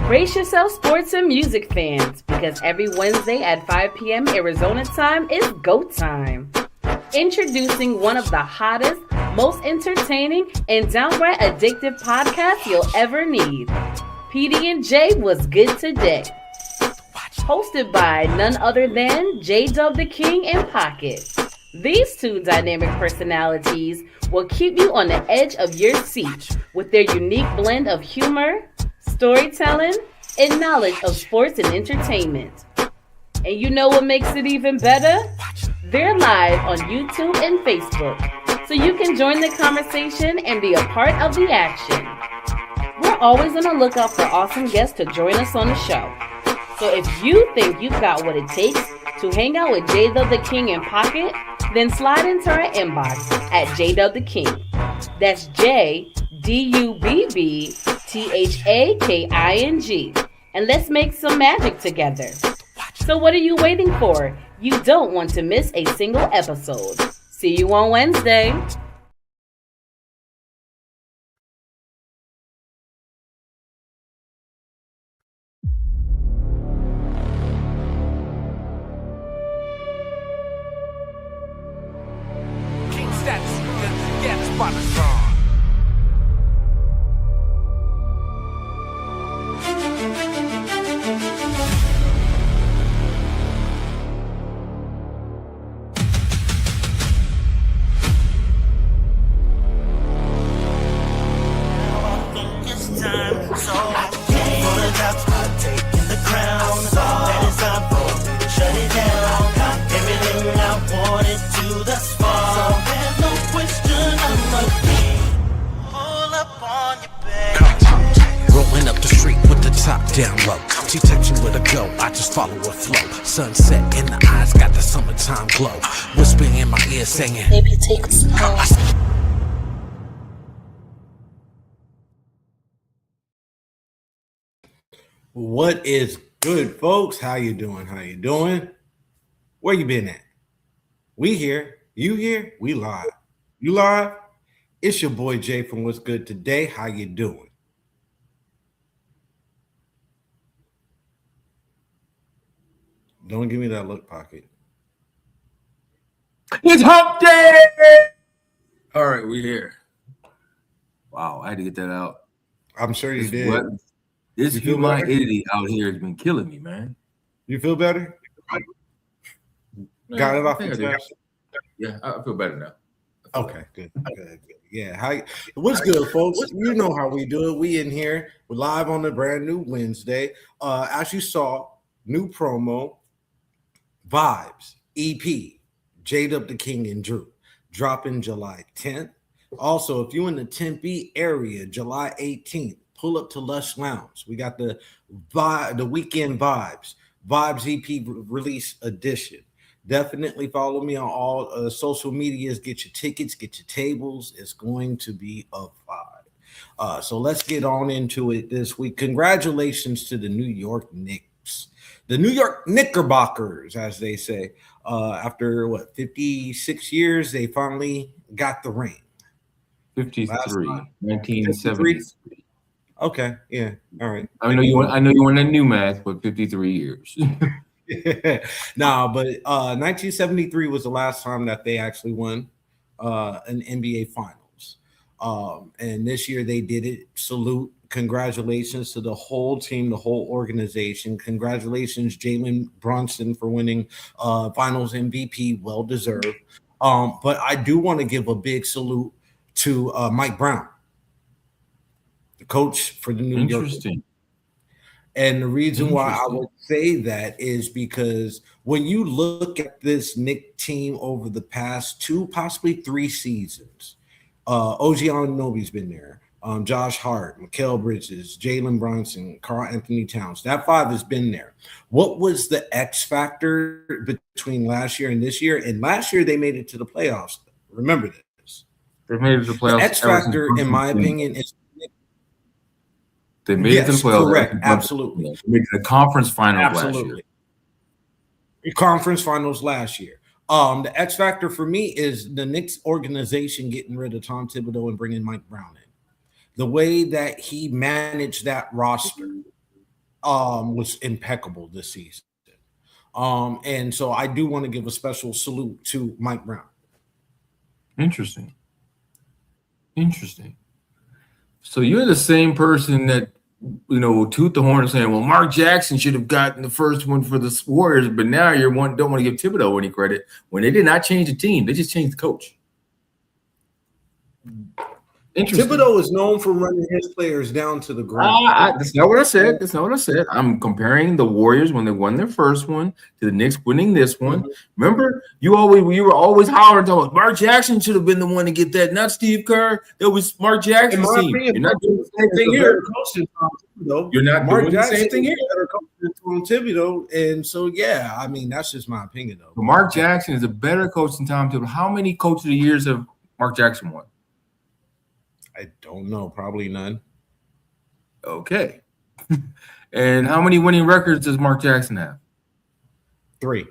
Brace yourself, sports and music fans, because every Wednesday at 5 p.m. Arizona time is GO time. Introducing one of the hottest, most entertaining, and downright addictive podcasts you'll ever need. PD&J was good today. Hosted by none other than J-Dub the King and Pocket. These two dynamic personalities will keep you on the edge of your seat with their unique blend of humor, storytelling, and knowledge of sports and entertainment. And you know what makes it even better? They're live on YouTube and Facebook, so you can join the conversation and be a part of the action. We're always on the lookout for awesome guests to join us on the show. So if you think you've got what it takes to hang out with J-Dub the King and Pocket, then slide into our inbox at J-Dub the King. That's JDUBBTHAKING. And let's make some magic together. So what are you waiting for? You don't want to miss a single episode. See you on Wednesday. Sunset in the eyes, got the summertime glow. Whispering in my ear saying, maybe take it slow. What is good, folks? How you doing? Where you been at? We here. You here? We live. You live? It's your boy Jay from What's Good Today. How you doing? Don't give me that look, Pocket. It's hump day! All right, we're here. Wow, I had to get that out. I'm sure you did. This human editing out here has been killing me, man. You feel better? Got it off your chest? Yeah, I feel better now. Okay, good. Yeah, what's good, folks? You know how we do it. We in here. We're live on the brand new Wednesday. As you saw, new promo. Vybz, EP, J-Dub the King and Drew, dropping July 10th. Also, if you're in the Tempe area, July 18th, pull up to Lush Lounge. We got the weekend Vybz EP release edition. Definitely follow me on all social medias. Get your tickets, get your tables. It's going to be a vibe. So let's get on into it this week. Congratulations to the New York Knicks. The New York Knickerbockers, as they say, after 56 years, they finally got the ring. 1973. Okay, yeah, all right. I know you want that new math, but 53 years. But 1973 was the last time that they actually won an NBA Finals, and this year they did it. Salute. Congratulations to the whole team, the whole organization. Congratulations, Jalen Brunson, for winning Finals MVP. Well deserved. But I do want to give a big salute to Mike Brown, the coach for the New York. Interesting. And the reason why I would say that is because when you look at this Knick team over the past 2, possibly 3 seasons, OG Anunoby's been there. Josh Hart, Mikal Bridges, Jalen Brunson, Karl Anthony Towns. That 5 has been there. What was the X factor between last year and this year? And last year they made it to the playoffs. Remember this. They made it to the playoffs. The X factor, in my opinion, is they made it to the playoffs. Correct, absolutely. They made it to the conference finals last year. Conference finals last year. The X factor for me is the Knicks organization getting rid of Tom Thibodeau and bringing Mike Brown in. The way that he managed that roster was impeccable this season. And so I do want to give a special salute to Mike Brown. Interesting. So you're the same person that will toot the horn and saying, "Well, Mark Jackson should have gotten the first one for the Warriors," but now don't want to give Thibodeau any credit when they did not change the team; they just changed the coach. Thibodeau is known for running his players down to the ground. That's not what I said. I'm comparing the Warriors when they won their first one to the Knicks winning this one. Mm-hmm. Remember, you were always hollering about Mark Jackson should have been the one to get that, not Steve Kerr. It was Mark Jackson's team. You're not doing the same thing here. You're not doing the same thing here. Better coach than Thibodeau, and so yeah, I mean that's just my opinion though. But Mark Jackson is a better coach than Tom Thibodeau. How many coach of the years have Mark Jackson won? I don't know. Probably none. Okay. And how many winning records does Mark Jackson have? 3.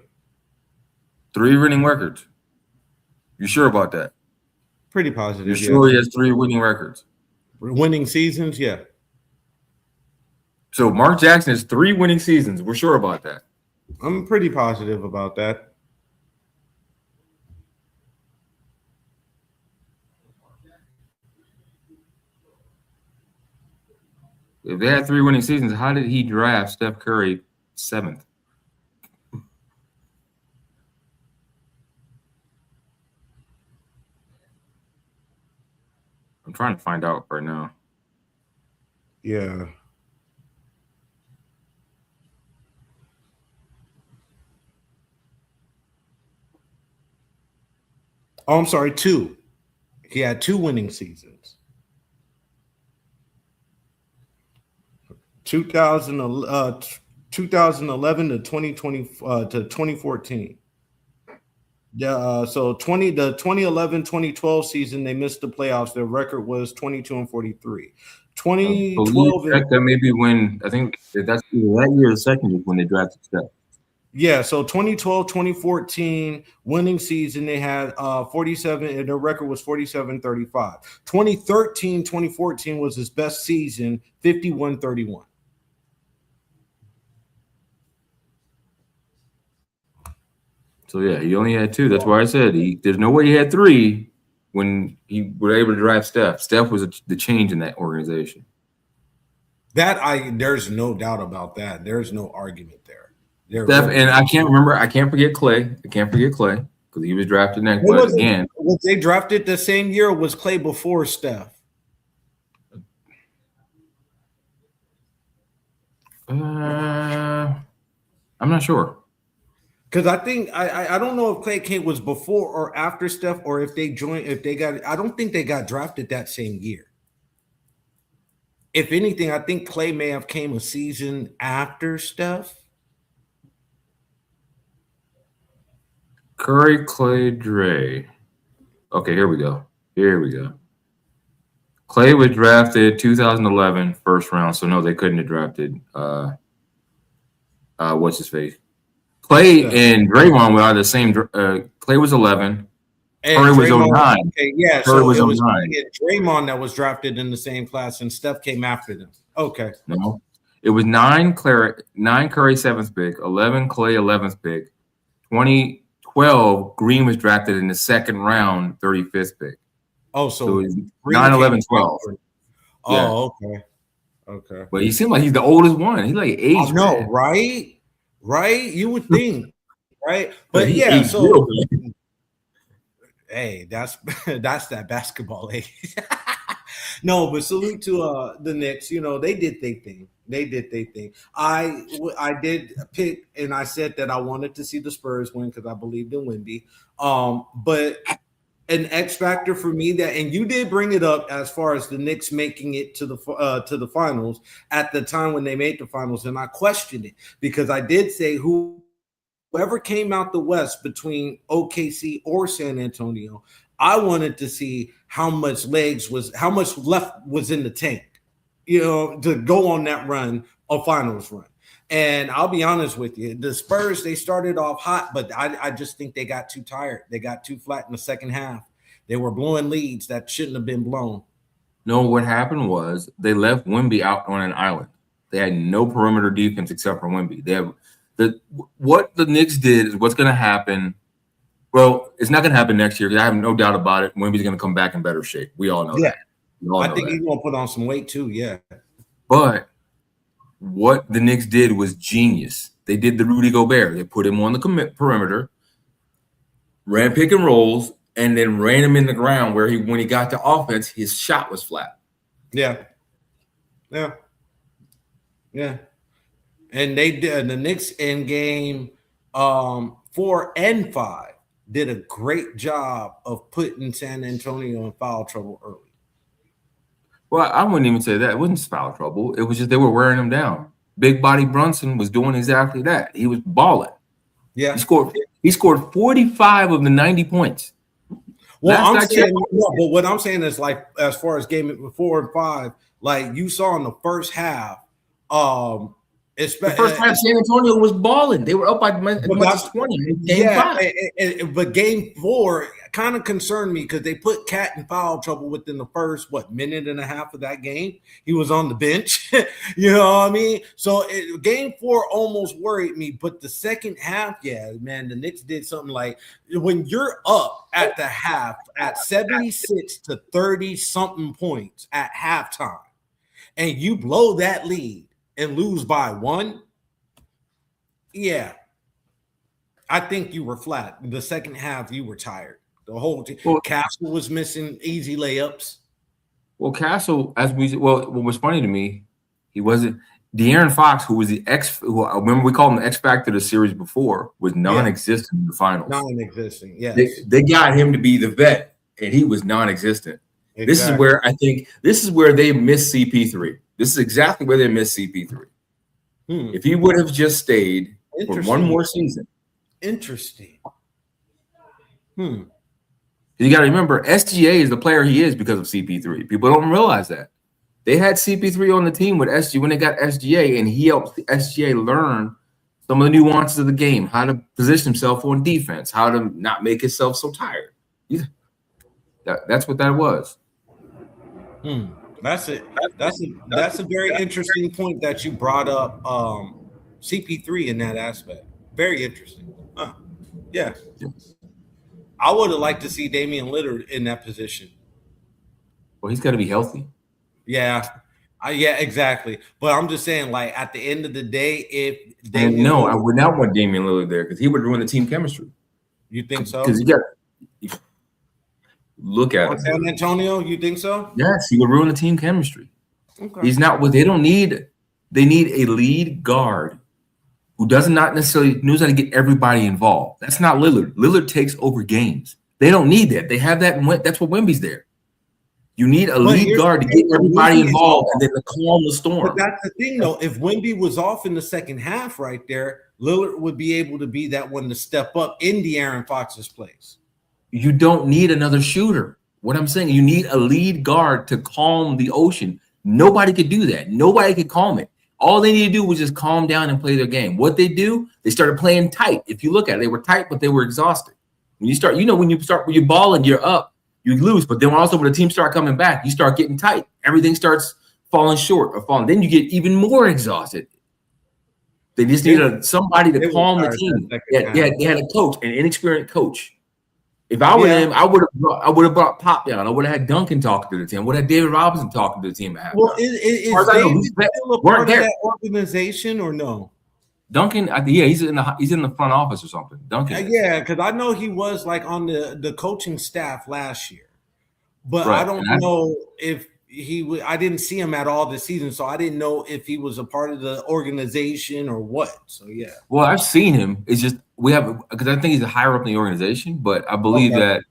3 winning records. You sure about that? Pretty positive. You're sure he has 3 winning records? Winning seasons, yeah. So Mark Jackson has 3 winning seasons. We're sure about that. I'm pretty positive about that. If they had 3 winning seasons, how did he draft Steph Curry 7th? I'm trying to find out right now. Yeah. Oh, I'm sorry, 2. He had 2 winning seasons. 2011 to 2020 to 2014. Yeah, so the 2011-2012 season they missed the playoffs. Their record was 22-43. 2012 that may be when I think that's either that year or the second year when they drafted Steph. Yeah, so 2012-2014 winning season they had 47 and their record was 47-35. 2013-2014 was his best season, 51-31. So yeah, he only had 2. That's why I said there's no way he had 3 when he was able to draft Steph. Steph was the change in that organization. There's no doubt about that. There's no argument there. Steph, and I can't forget Clay. Because he was drafted next. But again, was they drafted the same year or was Clay before Steph? I'm not sure. Because I think I don't know if Clay King was before or after Steph, or if they got. I don't think they got drafted that same year. If anything, I think Clay may have came a season after Steph. Curry, Clay, Dre. Okay, here we go. Clay was drafted 2011 first round, so no, they couldn't have drafted. What's his face? Clay and Draymond were the same. Clay was 11. Curry was 09. Okay, yeah, Curry so was it was 09. Draymond that was drafted in the same class, and Steph came after them. Okay. No, it was 9 Curry 7th pick, 11 Clay 11th pick, 2012 Green was drafted in the second round, 35th pick. Oh, so 9, 11, 12. Oh, yeah. Okay. But he seemed like he's the oldest one. He's like age. No, right? You would think, right? But yeah, so hey, that's that basketball age. No, but salute to the Knicks. They did their thing. I did pick, and I said that I wanted to see the Spurs win because I believed in Wemby. But an X factor for me and you did bring it up as far as the Knicks making it to the finals at the time when they made the finals, and I questioned it because I did say whoever came out the West between OKC or San Antonio, I wanted to see how much left was in the tank, to go on that run, a finals run. And I'll be honest with you, the Spurs, they started off hot, but I just think they got too tired. They got too flat in the second half. They were blowing leads that shouldn't have been blown. No, what happened was they left Wemby out on an island. They had no perimeter defense except for Wemby. They have what the Knicks did is what's going to happen. Well, it's not going to happen next year because I have no doubt about it. Wemby's going to come back in better shape. We all know that. I think he's going to put on some weight too. Yeah. But what the Knicks did was genius. They did the Rudy Gobert. They put him on the perimeter, ran pick and rolls, and then ran him in the ground where when he got to offense, his shot was flat. Yeah. And they did the Knicks in game 4 and 5 did a great job of putting San Antonio in foul trouble early. Well, I wouldn't even say that. It wasn't foul trouble. It was just they were wearing him down. Big body Brunson was doing exactly that. He was balling. Yeah. He scored 45 of the 90 points. Well, but what I'm saying is like as far as game 4 and 5, like you saw in the first half, the first half, San Antonio was balling. They were up by as much as 20. But game 4 kind of concerned me because they put Cat in foul trouble within the first minute and a half of that game. He was on the bench, you know what I mean? So game 4 almost worried me, but the second half, yeah, man, the Knicks did something like when you're up at the half at 76 to 30 something points at halftime, and you blow that lead and lose by 1, yeah, I think you were flat. The second half, you were tired. The whole team. Well, Castle was missing easy layups. Well, Castle, what was funny to me, he wasn't De'Aaron Fox, who was who I remember we called him the X Factor of the series before, was non-existent in the finals. Non-existent, yes. They got him to be the vet, and he was non-existent. Exactly. This is where they missed CP3. This is exactly where they missed CP3. If he would have just stayed for one more season. Interesting. You got to remember, SGA is the player he is because of CP3. People don't realize that. They had CP3 on the team with SGA when they got SGA, and he helped SGA learn some of the nuances of the game, how to position himself on defense, how to not make himself so tired. That's what that was. That's it. That's a very interesting point that you brought up. CP3 in that aspect, very interesting. Yeah. I would have liked to see Damian Lillard in that position. Well, he's got to be healthy. Yeah, exactly. But I'm just saying, like at the end of the day, if I would not want Damian Lillard there because he would ruin the team chemistry. You think so? Because look at him. San Antonio, you think so? Yes, he would ruin the team chemistry. Okay. He's not what they don't need. They need a lead guard who does not necessarily knows how to get everybody involved. That's not Lillard. Lillard takes over games. They don't need that. They have that. That's what Wemby's there. You need a lead guard to get everybody involved and then to calm the storm. But that's the thing, though. If Wemby was off in the second half right there, Lillard would be able to be that one to step up in De'Aaron Fox's place. You don't need another shooter. What I'm saying, you need a lead guard to calm the ocean. Nobody could do that. Nobody could calm it. All they need to do was just calm down and play their game. What they do, they started playing tight. If you look at it, they were tight, but they were exhausted. When you ball and you're up, you lose. But then also when the team start coming back, you start getting tight. Everything starts falling short or falling. Then you get even more exhausted. They just needed somebody to calm the team. They had a coach, an inexperienced coach. If I were him, I would have brought Pop down. I would have had Duncan talking to the team. I would have had David Robinson talking to the team. Well, is David still a part of that organization or no? Duncan, he's in the front office or something. Duncan, because I know he was like on the coaching staff last year, but I don't know if he. I didn't see him at all this season, so I didn't know if he was a part of the organization or what. So yeah. Well, I've seen him. It's just because I think he's higher up in the organization, but I believe that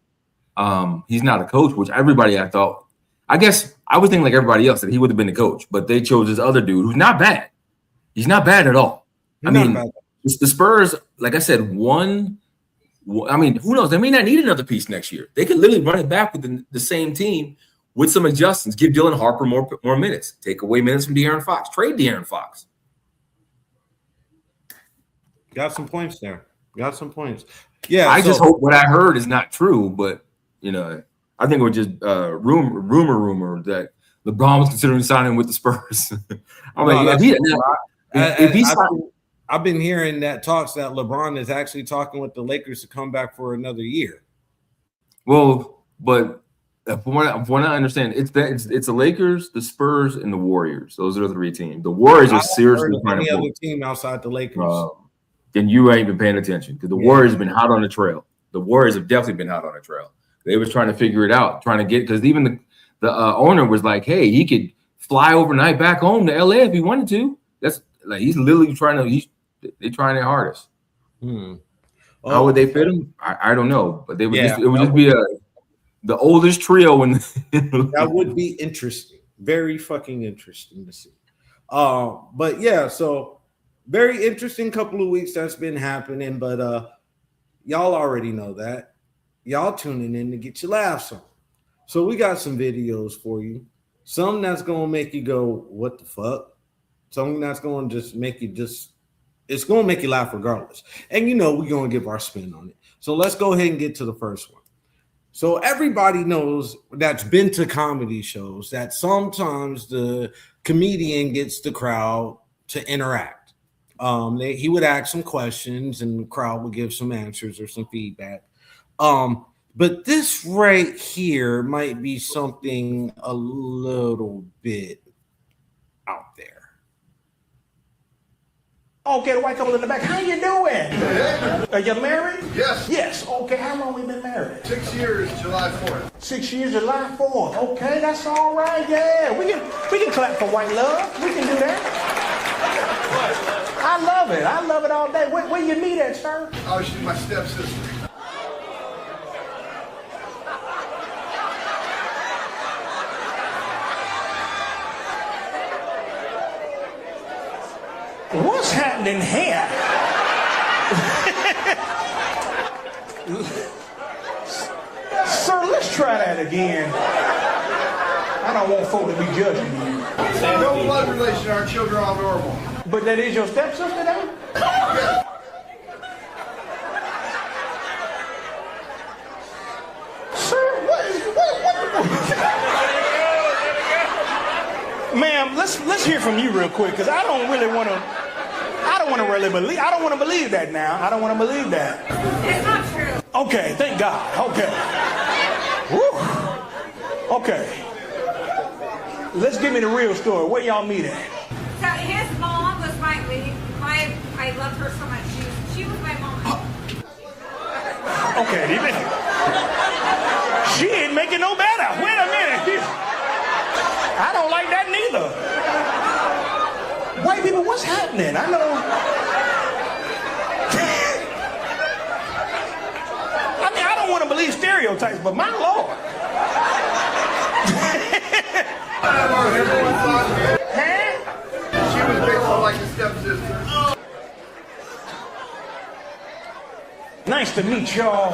he's not a coach, which everybody I thought. I guess I would think like everybody else that he would have been the coach, but they chose this other dude who's not bad. He's not bad at all. The Spurs, like I said, who knows? They may not need another piece next year. They could literally run it back with the same team with some adjustments. Give Dylan Harper more minutes. Take away minutes from De'Aaron Fox. Trade De'Aaron Fox. Got some points there. Got some points. Yeah. I just hope what I heard is not true, but I think we're just rumor that LeBron was considering signing with the Spurs. I'm No, like, if he signed, I've been hearing that talks that LeBron is actually talking with the Lakers to come back for another year. well, but from what I understand, it's the Lakers, the Spurs, and the Warriors. Those are the 3 teams. The Warriors are seriously trying any to other team outside the Lakers. Then you ain't been paying attention because the Warriors have been hot on the trail. The Warriors have definitely been hot on the trail. They was trying to figure it out, trying to get because even the owner was like, hey, he could fly overnight back home to LA if he wanted to. That's like he's literally they're trying their hardest. How would they fit him? I don't know, but it would just be the oldest trio in that would be interesting. Very fucking interesting to see. But yeah, so very interesting couple of weeks that's been happening, but y'all already know that. Y'all tuning in to get your laughs on. So we got some videos for you. Some that's gonna make you go, what the fuck? Something that's gonna just make you it's gonna make you laugh regardless. And we're gonna give our spin on it. So let's go ahead and get to the first one. So everybody knows that's been to comedy shows that sometimes the comedian gets the crowd to interact. He would ask some questions and the crowd would give some answers or some feedback. But this right here might be something a little bit out there. Okay, the white couple in the back. How you doing? Are you married? Yes. Yes. Okay, how long we been married? 6 years, July 4th. 6 years, July 4th. Okay, that's all right. Yeah, we can clap for white love. We can do that. I love it. I love it all day. Where you meet at, sir? Oh, she's my stepsister. What's happening here? Sir, let's try that again. I don't want folk to be judging you. No blood relation, our children are normal. But that is your stepsister, though? Yes. Sir, Ma'am, let's hear from you real quick, because I don't want to believe that now. I don't want to believe that. It's not true. Okay, thank God. Okay. Woo. Okay. Let's give me the real story. Where y'all meet at? So his mom was I loved her so much. She was my mom. Okay. She ain't making no better. Wait a minute. I don't like that neither. White people, what's happening? I know. I mean, I don't want to believe stereotypes, but my Lord. Huh? She was basically like a stepsister. Nice to meet y'all.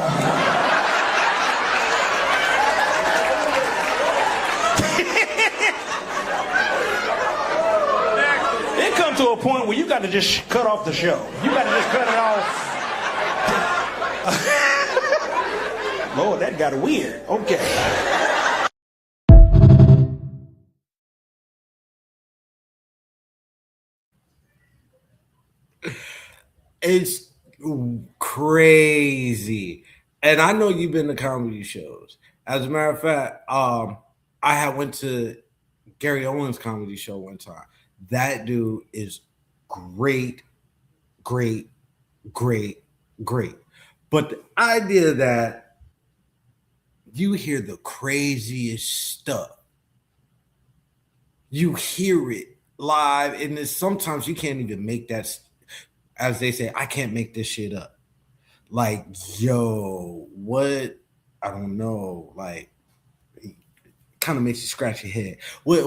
It comes to a point where you got to just cut off the show. You got to just cut it off. Lord, that got weird. Okay. It's crazy. And I know you've been to comedy shows. As a matter of fact, I had went to Gary Owens' comedy show one time. That dude is great. But the idea that you hear the craziest stuff, you hear it live, and sometimes you can't even make that, as they say, I can't make this shit up. Like, yo, what? I don't know. Like, it kind of makes you scratch your head. What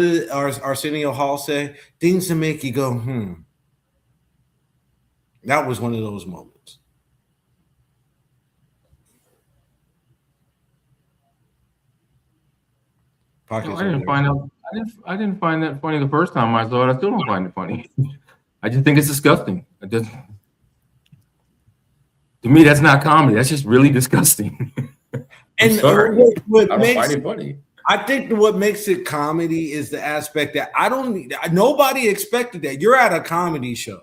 did Arsenio Hall say? Things to make you go, That was one of those moments. I didn't find that funny the first time I saw it. I still don't find it funny. I just think it's disgusting. To me, that's not comedy. That's just really disgusting. And sorry. what I don't makes, find it funny. I think what makes it comedy is the aspect that nobody expected that. You're at a comedy show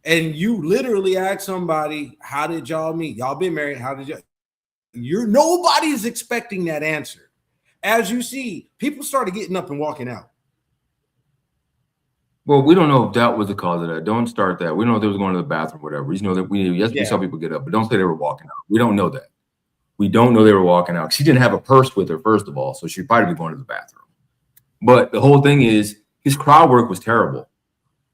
and you literally ask somebody, how did y'all meet? Y'all been married? How did nobody's expecting that answer. As you see, people started getting up and walking out. Well, we don't know if that was the cause of that. Don't start that. We don't know if they was going to the bathroom or whatever. We just know that we saw people get up, but don't say they were walking out. We don't know that. We don't know they were walking out. She didn't have a purse with her, first of all, so she'd probably be going to the bathroom. But the whole thing is his crowd work was terrible.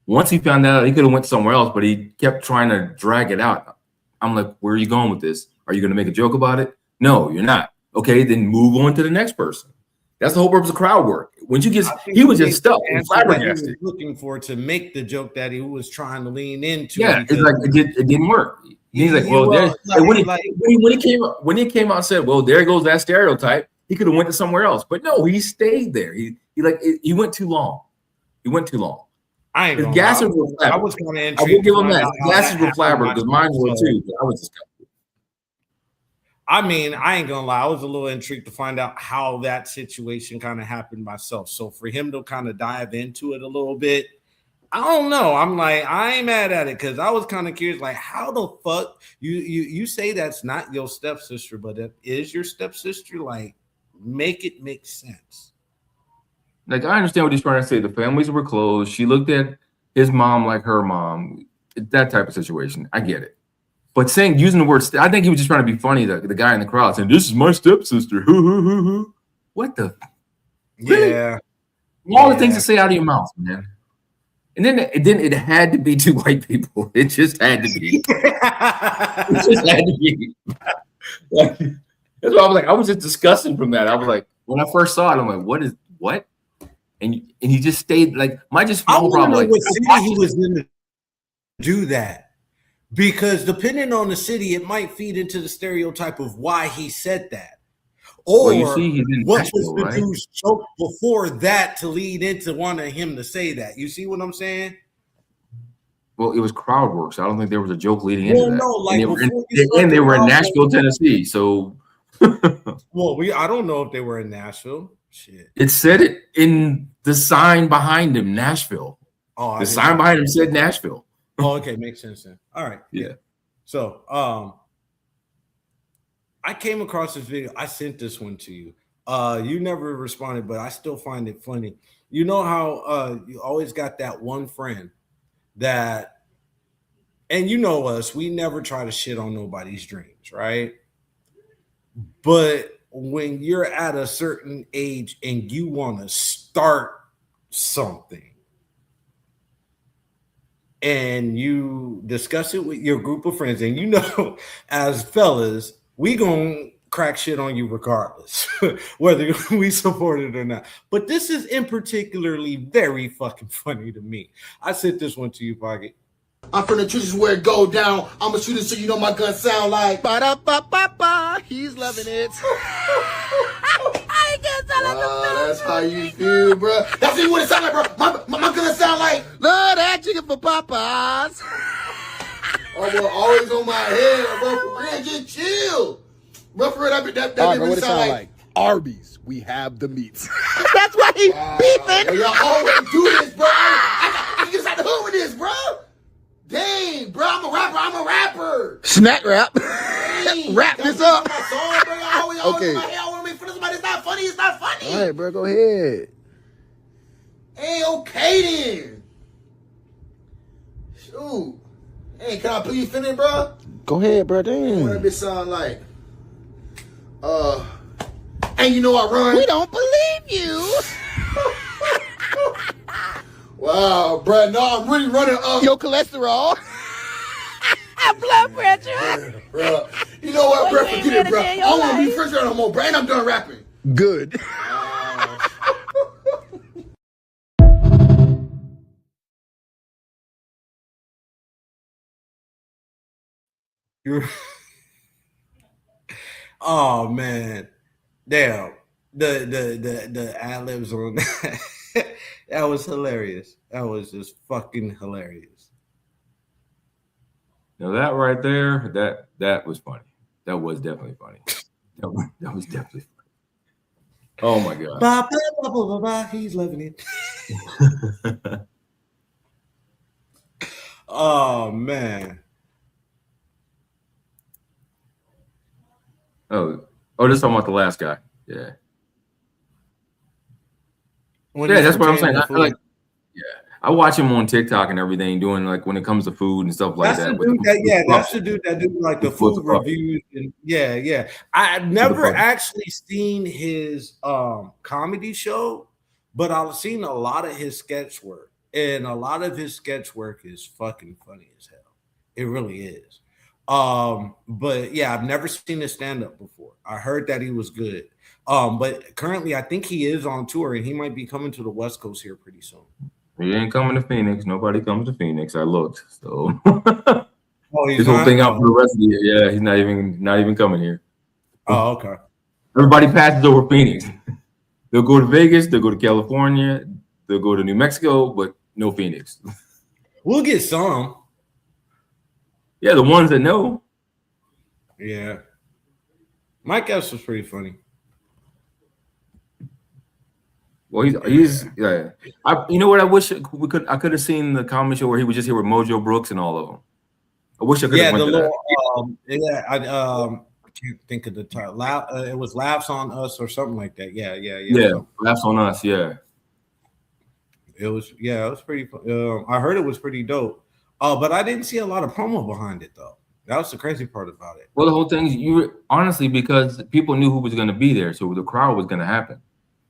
Once he found out, he could have went somewhere else, but he kept trying to drag it out. I'm like, where are you going with this? Are you going to make a joke about it? No, you're not. Okay, then move on to the next person. That's the whole purpose of crowd work. When you get, he was just stuck and flabbergasted. He was looking for to make the joke that he was trying to lean into. Yeah, it's like it didn't work. He's like, well, when he came out and said, well, there goes that stereotype, he could have went to somewhere else. But no, he stayed there. He went too long. He went too long. I ain't his gases were flabber. I was kind of intrigued. I will give him that. His gases were flabber because mine were too. I was disgusted. I mean, I ain't gonna lie. I was a little intrigued to find out how that situation kind of happened myself. So for him to kind of dive into it a little bit, I don't know. I'm like, I ain't mad at it because I was kind of curious, like, how the fuck you say that's not your stepsister, but it is your stepsister? Like, make it make sense. Like, I understand what he's trying to say. The families were close. She looked at his mom like her mom. That type of situation. I get it. But using the word, I think he was just trying to be funny. The guy in the crowd saying, "This is my stepsister." What the? Really? Yeah. All the things to say out of your mouth, man. And then it had to be two white people. It just had to be. It just had to be. Like, that's why I was like, I was just disgusted from that. I was like, when I first saw it, I'm like, what? And he just stayed like my just small problem. Like, what city he was in to do that. Because depending on the city, it might feed into the stereotype of why he said that. Or what was the dude's joke before that to lead into wanting him to say that? You see what I'm saying? Well, it was crowd work, so I don't think there was a joke leading into that. No, like and they were in Nashville, Tennessee. So well, I don't know if they were in Nashville. Shit. It said it in the sign behind him, Nashville. Oh, the sign behind him said Nashville. Oh, okay, makes sense then. All right. Yeah. So I came across this video. I sent this one to you. You never responded, but I still find it funny. You know how you always got that one friend that, and you know us, we never try to shit on nobody's dreams, right? But when you're at a certain age and you want to start something, and you discuss it with your group of friends, and you know, as fellas, we gonna crack shit on you regardless, whether we support it or not. But this is in particularly very fucking funny to me. I sent this one to you, Pocket. I'm from the trenches where it go down. I'm a shooter, so you know my gun sound like ba-da-ba-ba-ba. He's loving it. I guess that's how you feel, bro. That's what it sound like, bro. My gun sound like love that chicken for Popeyes. Oh, bro, always on my head, bro. For real, just chill, bro. For real, that what it sound like? Arby's, we have the meats. That's why he beefing. Y'all always do this, bro. I can get inside the hood with this, bro. Dang, bro, I'm a rapper. Snack rap. Dang, Rap this up. My song, bro. Always Okay. my head. I want to make fun of somebody. It's not funny. It's not funny. All right, bro, go ahead. Hey, okay then. Shoot. Hey, can I please finish, bro? Go ahead, bro. What Damn. that bitch sound like? And you know I run. We don't believe you. Wow, bro. No, I'm really running up. Your cholesterol. Blood pressure. Bro. You know what, bro? Forget it, bro. I don't want to be first no more, bro. And I'm done rapping. Good. Oh man, damn, the ad libs on that. That was hilarious. That was just fucking hilarious. Now that right there, that was funny. That was definitely funny. That was definitely funny. Oh my god. Ba, ba, ba, ba, ba, ba, he's loving it. Oh man. Oh, this talking about the last guy. Yeah. When Yeah, he's that's what I'm portraying saying. the I like, food. yeah, I watch him on TikTok and everything, doing like when it comes to food and stuff like That's the that. dude that, yeah, that's the dude that do like the With the food puppet. reviews and yeah. I've With the never puppet. actually seen his comedy show, but I've seen a lot of his sketch work, and a lot of his sketch work is fucking funny as hell. It really is. But yeah, I've never seen his stand-up before. I heard that he was good. But currently I think he is on tour and he might be coming to the West Coast here pretty soon. He ain't coming to Phoenix. Nobody comes to Phoenix. I looked. So Oh, he's his whole not? thing out Oh. for the rest of the year. Yeah, he's not even coming here. Oh, okay. Everybody passes over Phoenix. They'll go to Vegas, they'll go to California, they'll go to New Mexico, but no Phoenix. We'll get some. Yeah, the ones that know. Yeah. Mike Epps was pretty funny. Well, he's yeah. You know what? I wish I could have seen the comedy show where he was just here with Mojo Brooks and all of them. I wish I could have Yeah, went the to little that. I can't think of the title. It was Laughs on Us or something like that. Yeah. Yeah, Laughs on Us. Yeah. It was pretty fun. I heard it was pretty dope. But I didn't see a lot of promo behind it though. That was the crazy part about it. Well, the whole thing is honestly because people knew who was going to be there, so the crowd was going to happen.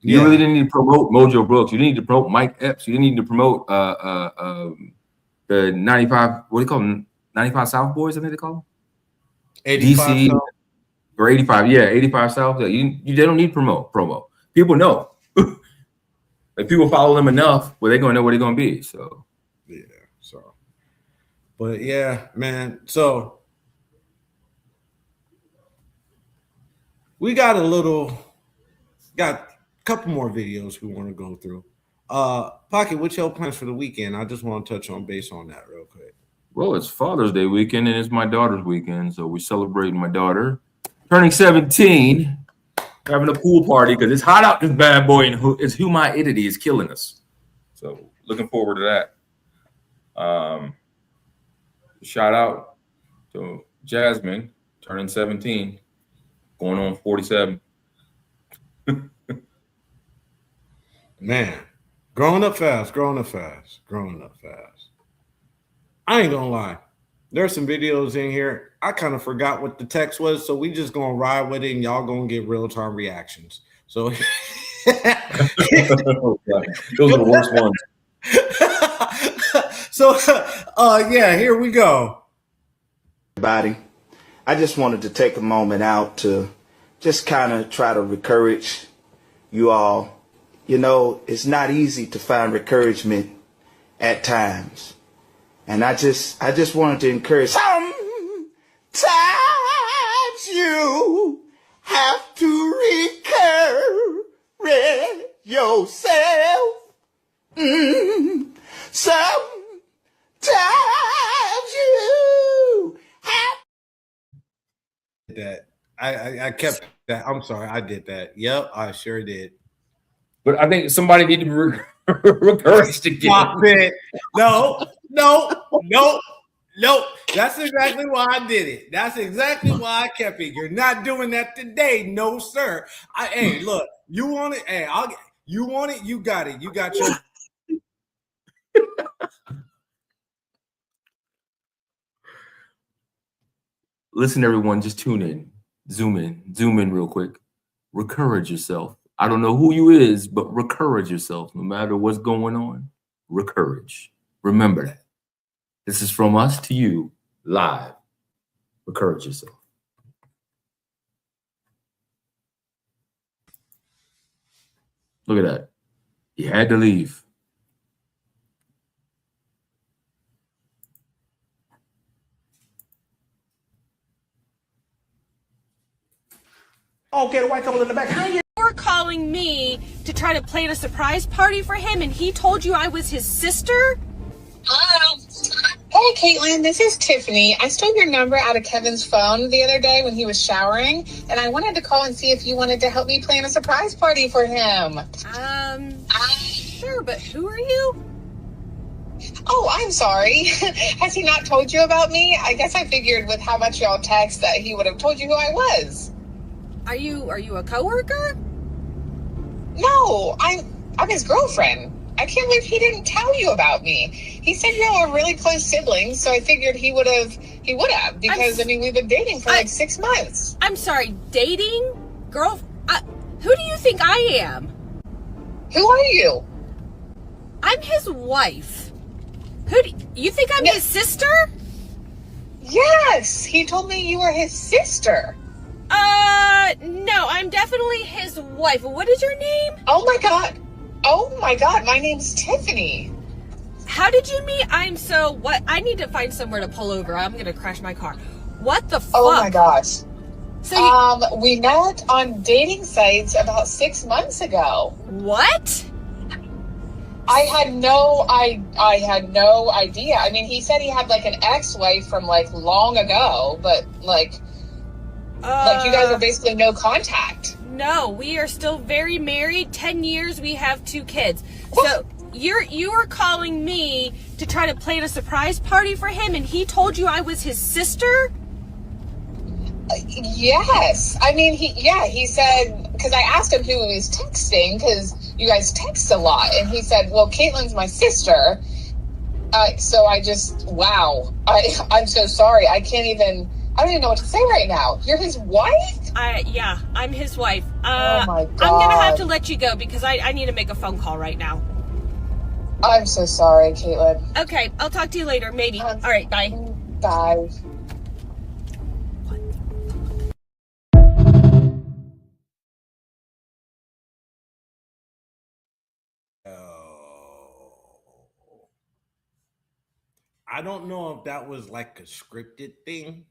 You really didn't need to promote Mojo Brooks. You didn't need to promote Mike Epps. You didn't need to promote the 95. What do you call them? 95 South Boys. I think they call them. DC South? Or 85. Yeah, 85 South. They don't need promo. People know. If people follow them enough, well, they're going to know where they're going to be. So yeah. So, but yeah, man. So we got a couple more videos we want to go through. Pocket, what's your plans for the weekend? I just want to touch on base on that real quick. Well, it's Father's Day weekend and it's my daughter's weekend, so we're celebrating my daughter turning 17, having a pool party because it's hot out this bad boy and its humidity is killing us. So looking forward to that. Shout out to Jasmine turning 17, going on 47. Man, growing up fast. I ain't gonna lie. There's some videos in here. I kind of forgot what the text was, so we just gonna ride with it and y'all gonna get real-time reactions. So those are the worst ones. So yeah, here we go. Everybody, I just wanted to take a moment out to just kind of try to encourage you all. You know, it's not easy to find encouragement at times. And I just wanted to encourage. Sometimes you have to encourage yourself. Sometimes you have that. I kept that. I'm sorry, I did that. Yep, I sure did. But I think somebody need to be encouraged again. Stop it. No. That's exactly why I did it. That's exactly why I kept it. You're not doing that today, no sir. Hey, look, you want it? Hey, you want it? You got it. You got your. Listen, everyone, just tune in, zoom in real quick. Encourage yourself. I don't know who you is, but encourage yourself. No matter what's going on, encourage. Remember that. This is from us to you, live. Encourage yourself. Look at that. He had to leave. Okay, the white couple in the back. How you were calling me to try to plan a surprise party for him, and he told you I was his sister? Okay, Caitlin, this is Tiffany. I stole your number out of Kevin's phone the other day when he was showering, and I wanted to call and see if you wanted to help me plan a surprise party for him. Sure, but who are you? Oh, I'm sorry. Has he not told you about me? I guess I figured with how much y'all text that he would have told you who I was. Are you a coworker? No, I'm his girlfriend. I can't believe he didn't tell you about me. He said y'all are really close siblings, so I figured he would have because we've been dating for like 6 months. I'm sorry, dating? Girl, who do you think I am? Who are you? I'm his wife. You think I'm his sister? Yes, he told me you were his sister. No, I'm definitely his wife. What is your name? Oh my god, my name's Tiffany. How did you meet? I need to find somewhere to pull over. I'm gonna crash my car. What the fuck? Oh my gosh. So we met on dating sites about 6 months ago. What? I had no idea. I mean, he said he had like an ex-wife from like long ago, but like you guys are basically no contact. No, we are still very married. 10 years, we have 2 kids. So you are calling me to try to plan a surprise party for him, and he told you I was his sister? Yes. I mean, he said, because I asked him who he was texting, because you guys text a lot, and he said, well, Caitlin's my sister. So I just, wow. I'm so sorry. I don't even know what to say right now. You're his wife? Yeah, I'm his wife. Oh my God. I'm gonna have to let you go because I need to make a phone call right now. I'm so sorry, Caitlin. Okay, I'll talk to you later, maybe. All right, bye. Bye. I don't know if that was like a scripted thing.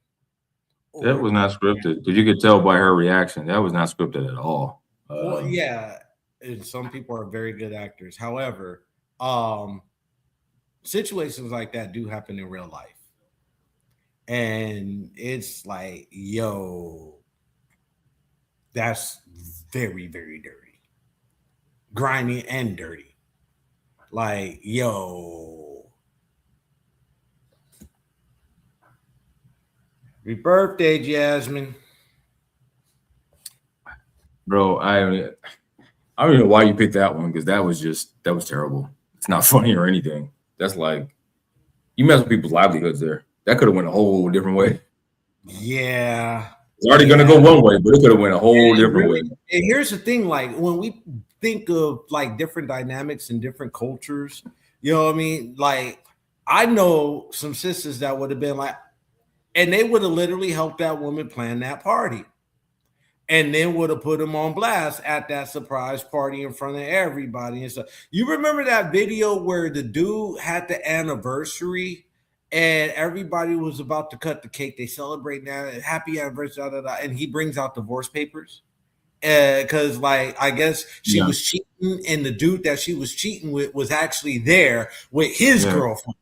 That was not scripted because you could tell by her reaction. That was not scripted at all. Well, yeah, and some people are very good actors. However, situations like that do happen in real life. And it's like, yo, that's very, very dirty. Grimy and dirty. Like, yo. Happy birthday, Jasmine. Bro, I don't even know why you picked that one because that was terrible. It's not funny or anything. That's like you mess with people's livelihoods there. That could have went a whole different way. Yeah. It's already gonna go one way, but it could have went a whole different way. And here's the thing, like when we think of like different dynamics in different cultures, you know what I mean? Like I know some sisters that would have been like, and they would have literally helped that woman plan that party. And then would have put him on blast at that surprise party in front of everybody and stuff. You remember that video where the dude had the anniversary and everybody was about to cut the cake? They celebrate now, happy anniversary, and he brings out divorce papers because, like, I guess she was cheating, and the dude that she was cheating with was actually there with his girlfriend.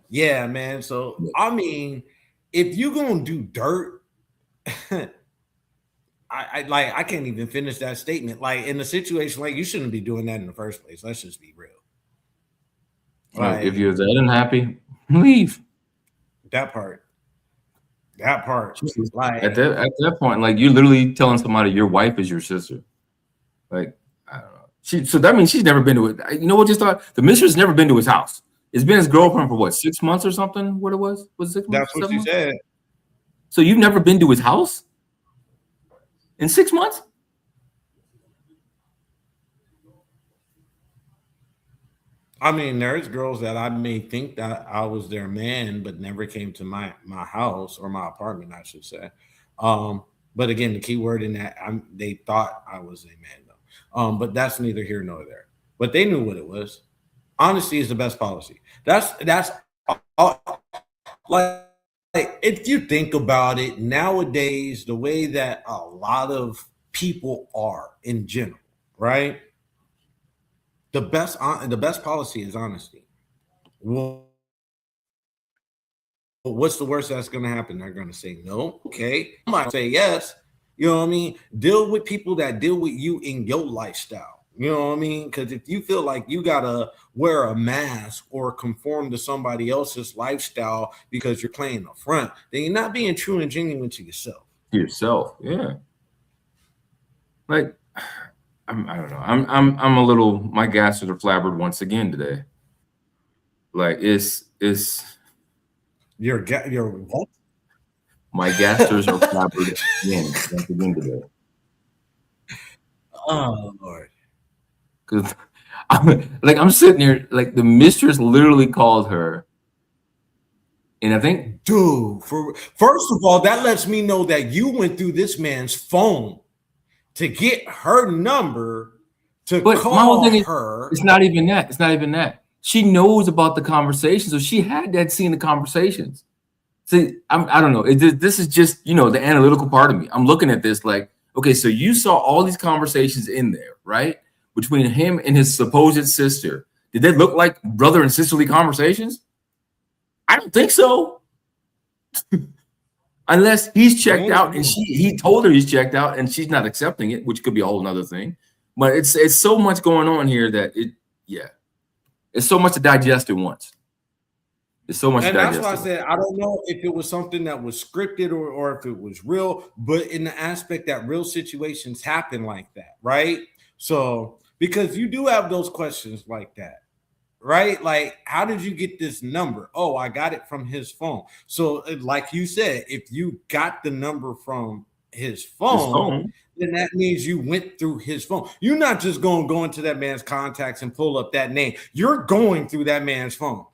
Yeah, man. So I mean, if you're gonna do dirt. I can't even finish that statement. Like in a situation like you shouldn't be doing that in the first place. Let's just be real. Like, if you're that unhappy, leave. That part. Like at that point, like you're literally telling somebody your wife is your sister. Like I don't know. So that means she's never been to it. You know what? Just thought the mistress never been to his house. It's been his girlfriend for what 6 months or something. What it was 6 months? That's what she said. So you've never been to his house in 6 months? I mean, there's girls that I may think that I was their man, but never came to my house or my apartment, I should say. But again, the key word in that, they thought I was a man, though. But that's neither here nor there. But they knew what it was. Honesty is the best policy. That's all, like if you think about it nowadays, the way that a lot of people are in general, right? The best policy is honesty. Well, what's the worst that's going to happen? They're going to say no. Okay. I might say yes. You know what I mean? Deal with people that deal with you in your lifestyle. You know what I mean? Because if you feel like you got to wear a mask or conform to somebody else's lifestyle because you're playing the front, then you're not being true and genuine to yourself. Yeah. Like, I don't know. I'm a little, my gases are flabbered once again today. Like it's your what? My gasters are flabbered once again today. Oh Lord. Because I'm sitting here, like the mistress literally called her. And I think, dude, first of all, that lets me know that you went through this man's phone to get her number to call my whole thing her. It's not even that. It's not even that. She knows about the conversation, so she had that seen the conversations. See, I don't know. This is just, the analytical part of me. I'm looking at this like, okay, so you saw all these conversations in there, right? Between him and his supposed sister. Did they look like brother and sisterly conversations? I don't think so. Unless he's checked out and he told her he's checked out and she's not accepting it, which could be a whole nother thing. But it's so much going on here that it's so much to digest at once. It's so much. And that's why I said I don't know if it was something that was scripted or if it was real, but in the aspect that real situations happen like that, right? So because you do have those questions like that, right? Like, how did you get this number? Oh, I got it from his phone. So, like you said, if you got the number from his phone, then that means you went through his phone. You're not just going to go into that man's contacts and pull up that name. You're going through that man's phone.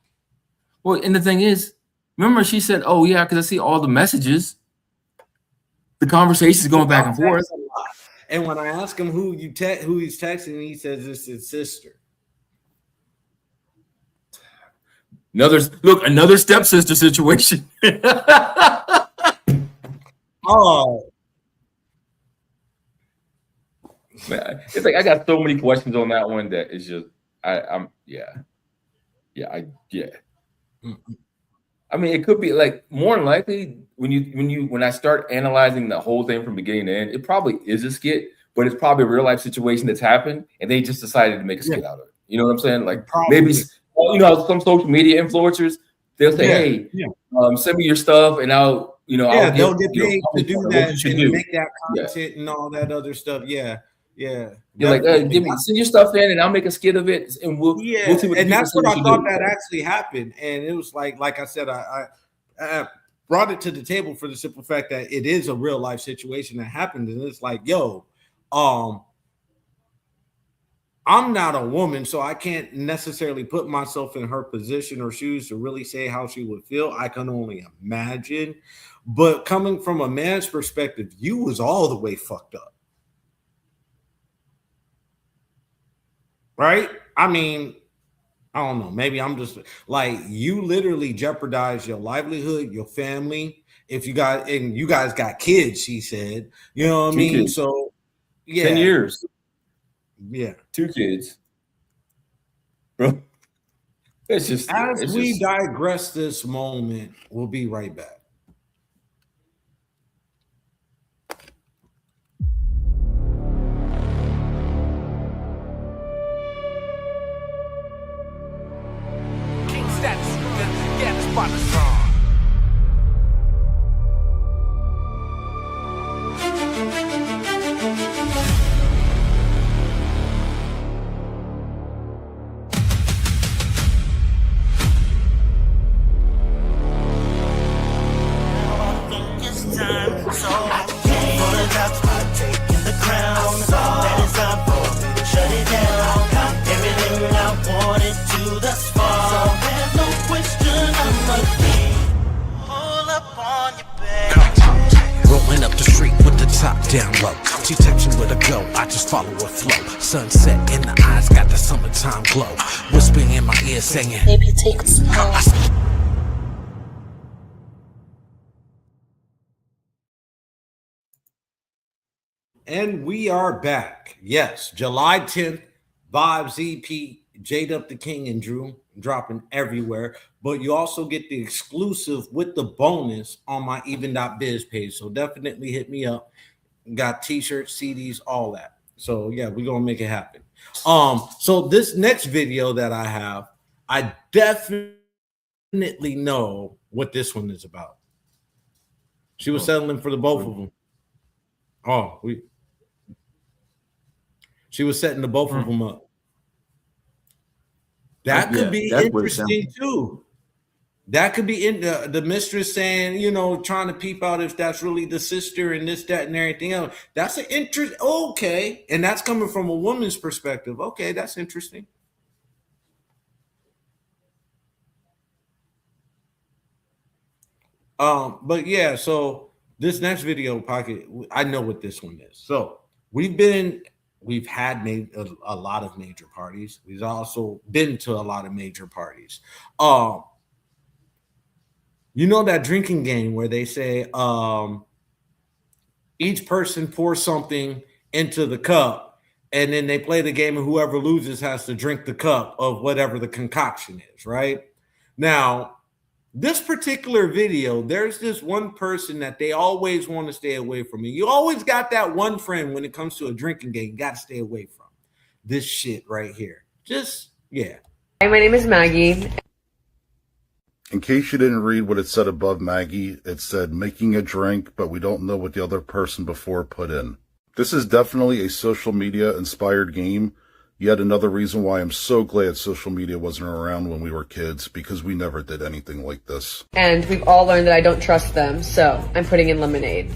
Well, and the thing is, remember she said, "Oh yeah, because I see all the messages, the conversations going back and forth." And when I ask him who he's texting, he says it's his sister. Another stepsister situation. Oh, man, it's like I got so many questions on that one that it's just I mean, it could be like more than likely when I start analyzing the whole thing from beginning to end, it probably is a skit, but it's probably a real life situation that's happened, and they just decided to make a skit out of it. You know what I'm saying? Like maybe some social media influencers, they'll say, "Hey, send me your stuff, and I'll they'll get paid to do that and make that content and all that other stuff." Yeah. You're like, send your stuff in, and I'll make a skit of it, and we'll see what. And that's what I thought that actually happened, and it was like I said, I brought it to the table for the simple fact that it is a real life situation that happened, and it's like, I'm not a woman, so I can't necessarily put myself in her position or shoes to really say how she would feel. I can only imagine, but coming from a man's perspective, you was all the way fucked up. Right? I mean, I don't know. Maybe I'm just like, you literally jeopardize your livelihood, your family. If you guys got kids, she said, you know what I mean? Kids. So, 10 years. Yeah. 2 kids. Bro. As we digress this moment, we'll be right back. Rolling up the street with the top down low. She texting with a go, I just follow her flow. Sunset in the eyes, got the summertime glow. Whispering in my ear saying, "Baby, take it slow." And we are back. Yes, July 10th, Vybz EP Jade Up the King and Drew dropping everywhere, but you also get the exclusive with the bonus on my even.biz page. So definitely hit me up. Got t-shirts, CDs, all that. So yeah, we're gonna make it happen. So this next video that I have, I definitely know what this one is about. She was settling for the both of them. She was setting the both of them up. That could be interesting too. That could be in the mistress saying, you know, trying to peep out if that's really the sister and this, that, and everything else. That's an interest. Okay. And that's coming from a woman's perspective. Okay, that's interesting. But yeah, so this next video, Pocket, I know what this one is. So we've had made a lot of major parties. We've also been to a lot of major parties. You know that drinking game where they say each person pours something into the cup, and then they play the game, and whoever loses has to drink the cup of whatever the concoction is, right? Now, this particular video, there's this one person that they always want to stay away from. And you always got that one friend when it comes to a drinking game, you got to stay away from this shit right here. Just, yeah. Hi, my name is Maggie. In case you didn't read what it said above Maggie, it said making a drink, but we don't know what the other person before put in. This is definitely a social media inspired game. Yet another reason why I'm so glad social media wasn't around when we were kids, because we never did anything like this. And we've all learned that I don't trust them, so I'm putting in lemonade.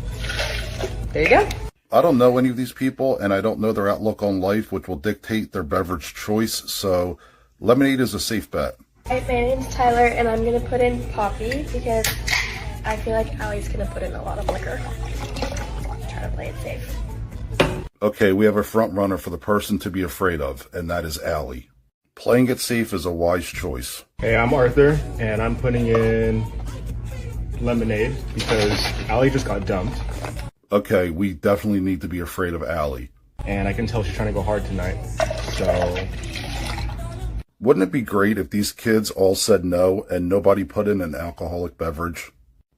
There you go. I don't know any of these people, and I don't know their outlook on life, which will dictate their beverage choice, so lemonade is a safe bet. Hi, my name's Tyler, and I'm going to put in Poppy because I feel like Allie's going to put in a lot of liquor. Try to play it safe. Okay, we have a front runner for the person to be afraid of, and that is Allie. Playing it safe is a wise choice. Hey, I'm Arthur, and I'm putting in lemonade because Allie just got dumped. Okay, we definitely need to be afraid of Allie. And I can tell she's trying to go hard tonight, so... Wouldn't it be great if these kids all said no and nobody put in an alcoholic beverage?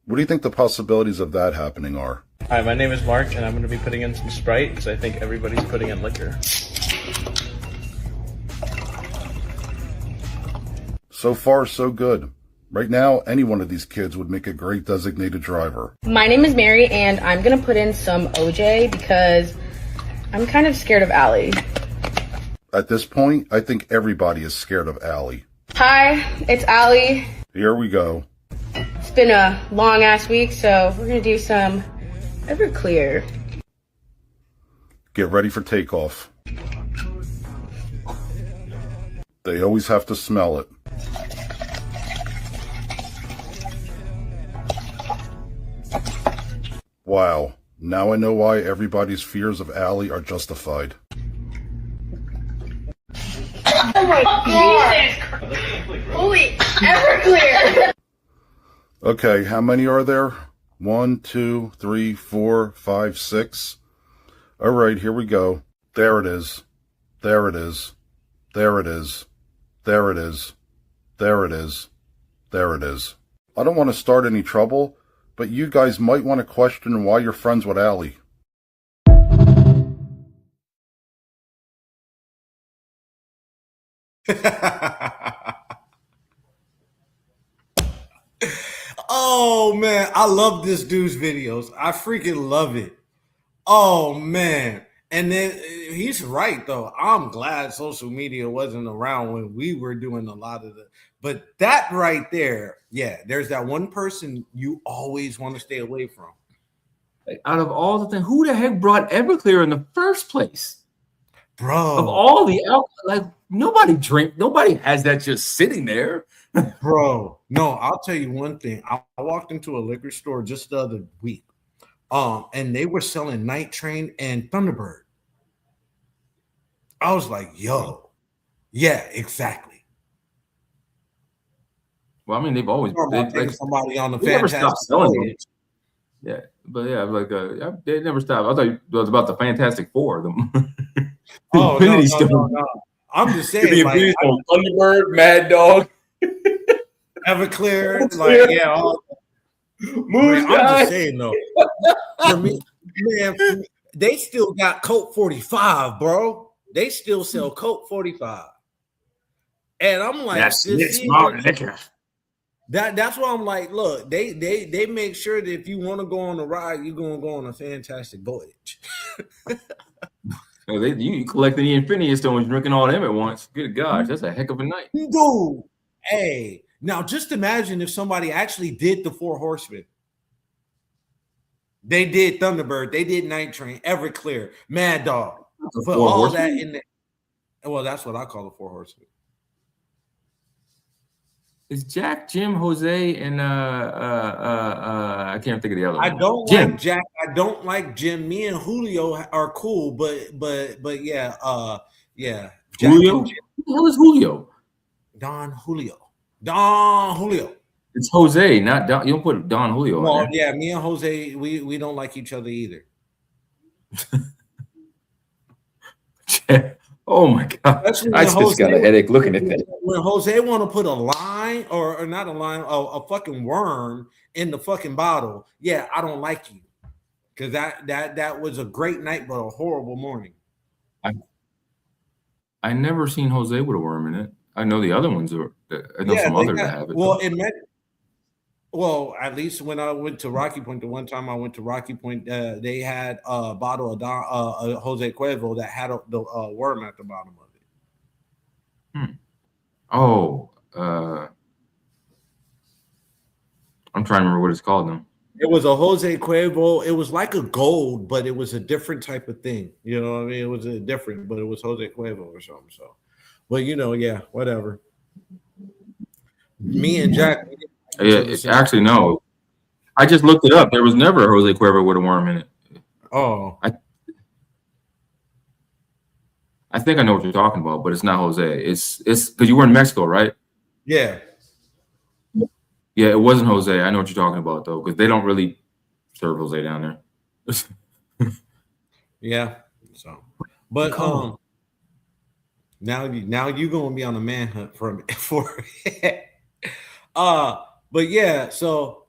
What do you think the possibilities of that happening are? Hi, my name is Mark, and I'm going to be putting in some Sprite because I think everybody's putting in liquor. So far, so good. Right now, any one of these kids would make a great designated driver. My name is Mary, and I'm going to put in some OJ because I'm kind of scared of Allie. At this point, I think everybody is scared of Allie. Hi, it's Allie. Here we go. It's been a long-ass week, so we're going to do some Everclear. Get ready for takeoff. They always have to smell it. Wow, now I know why everybody's fears of Allie are justified. Oh my god! Holy Everclear! Okay, how many are there? 1, 2, 3, 4, 5, 6. All right, here we go. There it is. There it is. There it is. There it is. There it is. There it is. I don't want to start any trouble, but you guys might want to question why you're friends with Allie. Oh man, I love this dude's videos. I freaking love it. Oh man. And then he's right though. I'm glad social media wasn't around when we were doing a lot of but that right there, yeah, there's that one person you always want to stay away from. Out of all the things, who the heck brought Everclear in the first place? Bro. Of all the alcohol, nobody has that just sitting there. Bro, no, I'll tell you one thing. I walked into a liquor store just the other week, and they were selling Night Train and Thunderbird. I was like, yo, yeah, exactly. Well, I mean, they've always taking somebody on the never Fantastic stopped selling Four. it. Yeah, but yeah, they never stopped. I thought it was about the Fantastic Four. Oh, no. I'm just The saying, like Infinity Stone, Thunderbird, Mad Dog, Everclear, like Moose I'm Guy. just saying though. For me, man, they still got Coke 45, bro. They still sell Coke 45. And I'm like, That's liquor. That's why I'm like, look, they make sure that if you want to go on a ride, you're gonna go on a fantastic voyage. So you collecting the Infinity Stones, drinking all them at once. Good gosh, that's a heck of a night. Dude, hey, now just imagine if somebody actually did the Four Horsemen. They did Thunderbird, they did Night Train, Everclear, Mad Dog, put all that in there. Well, that's what I call the Four Horsemen. It's Jack, Jim, Jose, and I can't think of the other one. I don't Jim. like Jack. I don't like Jim. Me and Julio are cool, but yeah, yeah. Jack Julio? Who the hell is Julio? Don Julio. It's Jose, not Don. You don't put Don Julio Well, on there. yeah, me and Jose, we don't like each other either. Oh my god! I just got a headache looking at that. When Jose want to put a line or not a line, a fucking worm in the fucking bottle, yeah, I don't like you because that was a great night but a horrible morning. I never seen Jose with a worm in it. I know the other ones are. I know some others that have it. Well, well, at least when I went to Rocky Point, the one time I went to Rocky Point, they had a bottle of Jose Cuervo that had the worm at the bottom of it. Oh, I'm trying to remember what it's called now. It was a Jose Cuervo. It was like a gold, but it was a different type of thing. You know what I mean? It was a different, but it was Jose Cuervo or something. So, but yeah, whatever. Me and Jack. Yeah, actually, no. I just looked it up. There was never a Jose Cuervo with a worm in it. Oh. I think I know what you're talking about, but it's not Jose. It's because you were in Mexico, right? Yeah. Yeah, it wasn't Jose. I know what you're talking about though, because they don't really serve Jose down there. Yeah. So, but now you're gonna be on a manhunt for it. But yeah, so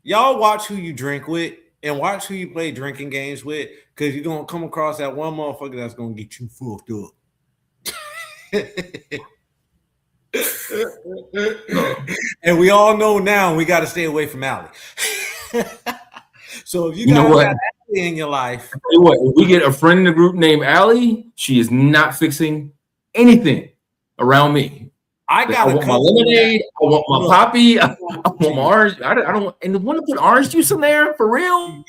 y'all watch who you drink with and watch who you play drinking games with, because you're gonna come across that one motherfucker that's gonna get you fucked up. And we all know now we got to stay away from Allie. So if you got Allie in your life, I'll tell you what, if we get a friend in the group named Allie, she is not fixing anything around me. I want my lemonade. I want my poppy. I want my orange. I don't. And want to put orange juice in there for real?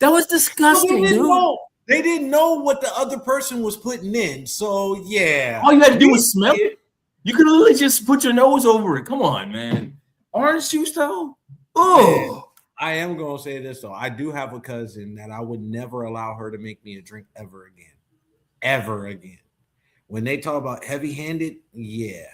That was disgusting, dude. They didn't know what the other person was putting in. So yeah, all you had to do was smell it. You could literally just put your nose over it. Come on, man. Orange juice though. Oh, I am gonna say this though. I do have a cousin that I would never allow her to make me a drink ever again. Ever again. When they talk about heavy-handed, yeah.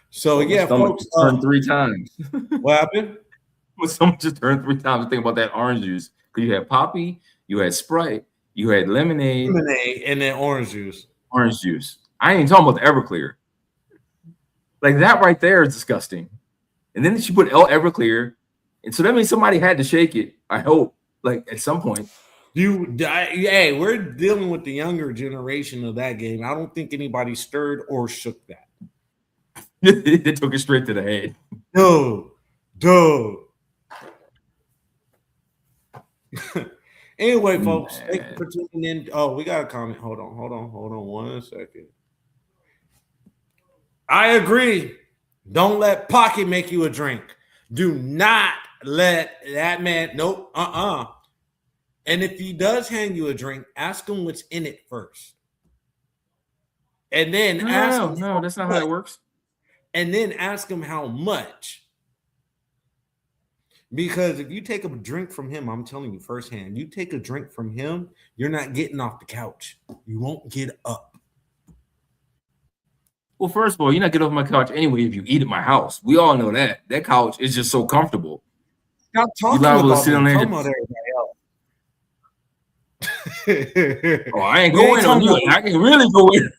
So yeah, folks, turned 3 times. What happened? Well, someone just turned 3 times. Think about that orange juice. Because you had poppy, you had Sprite, you had lemonade, and then orange juice. Orange juice. I ain't talking about the Everclear. Like that right there is disgusting. And then she put Everclear, and so that means somebody had to shake it. I hope, like at some point. Hey, we're dealing with the younger generation of that game. I don't think anybody stirred or shook that. They took it straight to the head. Dude. Anyway, folks, thank you for tuning in. Oh, we got a comment. Hold on 1 second. I agree. Don't let Pocket make you a drink. Do not let that man. Nope. And if he does hand you a drink, ask him what's in it first. And then ask him. No, that's not how it works. And then ask him how much. Because if you take a drink from him, I'm telling you firsthand, you take a drink from him, you're not getting off the couch. You won't get up. Well, first of all, you're not getting off my couch anyway if you eat at my house. We all know that. That couch is just so comfortable. Stop talking about to sit on there. everybody else. Oh, I ain't going on you. I can really go in.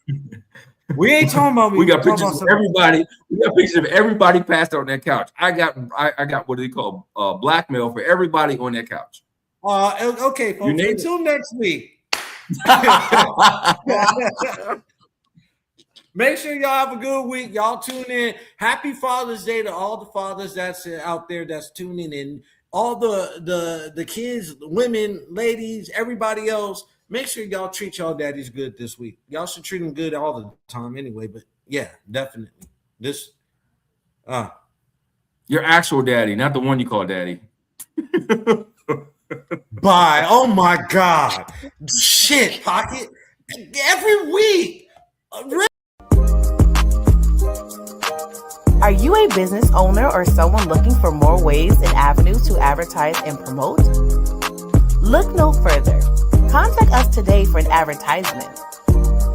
We ain't talking about me. We got pictures of everybody. We got pictures of everybody passed out on that couch. I got what do they call blackmail for everybody on that couch. Okay, folks. Until next week. Make sure y'all have a good week. Y'all tune in. Happy Father's Day to all the fathers that's out there that's tuning in. All the kids, women, ladies, everybody else. Make sure y'all treat y'all daddies good this week. Y'all should treat them good all the time anyway. But yeah, definitely. Your actual daddy, not the one you call daddy. Bye. Oh my God. Shit, Pocket. Every week. Are you a business owner or someone looking for more ways and avenues to advertise and promote? Look no further. Contact us today for an advertisement.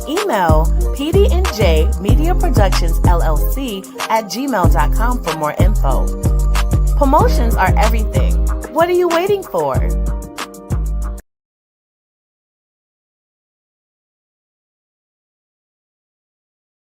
Email PD&J Media Productions LLC at gmail.com for more info. Promotions are everything. What are you waiting for?